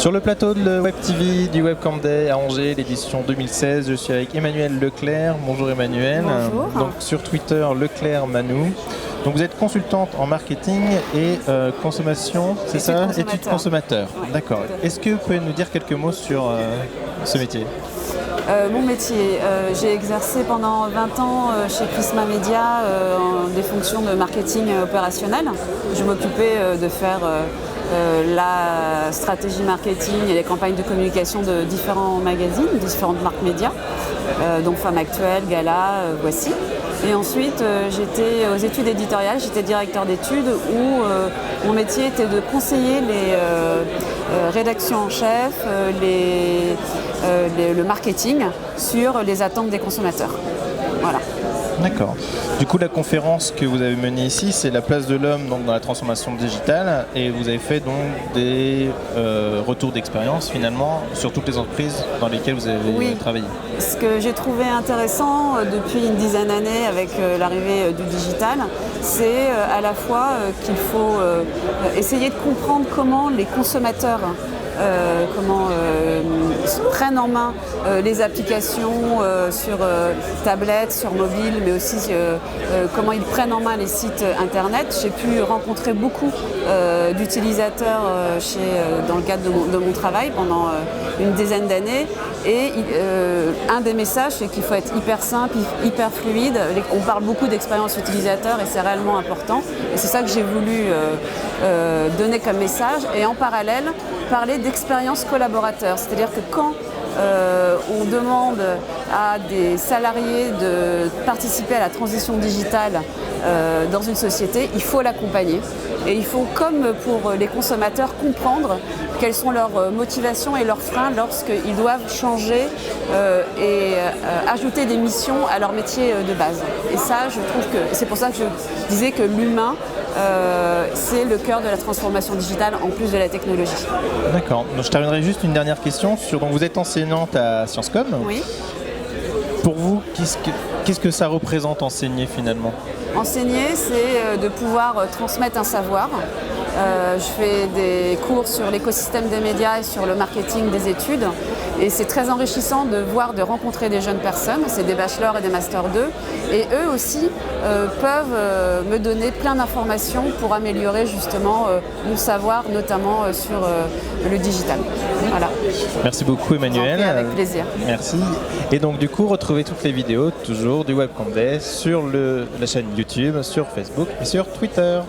Sur le plateau de Web TV du Webcam Day à Angers, l'édition 2016, je suis avec Emmanuelle Leclerc. Bonjour Emmanuelle. Bonjour. Donc sur Twitter, Leclerc Manou. Donc vous êtes consultante en marketing et consommation, c'est ça? Études consommateurs. Ouais, d'accord. Est-ce que vous pouvez nous dire quelques mots sur ce métier? Mon métier, j'ai exercé pendant 20 ans chez Prisma Media des fonctions de marketing opérationnel. Je m'occupais de faire la stratégie marketing et les campagnes de communication de différents magazines, différentes marques médias, donc Femme Actuelle, Gala, Voici. Et ensuite, j'étais aux études éditoriales, j'étais directeur d'études où mon métier était de conseiller les rédactions en chef, le marketing sur les attentes des consommateurs. Voilà. D'accord. Du coup, la conférence que vous avez menée ici, c'est la place de l'homme dans la transformation digitale, et vous avez fait donc des retours d'expérience finalement sur toutes les entreprises dans lesquelles vous avez travaillé. Ce que j'ai trouvé intéressant depuis une dizaine d'années avec l'arrivée du digital, c'est à la fois qu'il faut essayer de comprendre comment les consommateurs prennent en main les applications sur tablette, sur mobile, mais aussi comment ils prennent en main les sites internet. J'ai pu rencontrer beaucoup d'utilisateurs dans le cadre de mon travail pendant une dizaine d'années. Et un des messages, c'est qu'il faut être hyper simple, hyper fluide. On parle beaucoup d'expérience utilisateur et c'est réellement important. Et c'est ça que j'ai voulu donner comme message. Et en parallèle, parler d'expérience collaborateur. C'est-à-dire que quand on demande à des salariés de participer à la transition digitale dans une société, il faut l'accompagner. Et il faut, comme pour les consommateurs, comprendre quelles sont leurs motivations et leurs freins lorsqu'ils doivent changer et ajouter des missions à leur métier de base. Et ça, je trouve que c'est pour ça que je disais que l'humain, c'est le cœur de la transformation digitale en plus de la technologie. D'accord. Donc, je terminerai juste une dernière question. Donc, vous êtes enseignante à Sciences Com. Oui. Pour vous, qu'est-ce que ça représente enseigner finalement? Enseigner, c'est de pouvoir transmettre un savoir. Je fais des cours sur l'écosystème des médias et sur le marketing des études. Et c'est très enrichissant de rencontrer des jeunes personnes, c'est des bachelors et des masters 2. Et eux aussi peuvent me donner plein d'informations pour améliorer justement mon savoir, notamment sur le digital. Voilà. Merci beaucoup Emmanuelle. Avec plaisir. Merci. Et donc du coup, retrouvez toutes les vidéos toujours du Webcam Day sur la chaîne YouTube, sur Facebook et sur Twitter.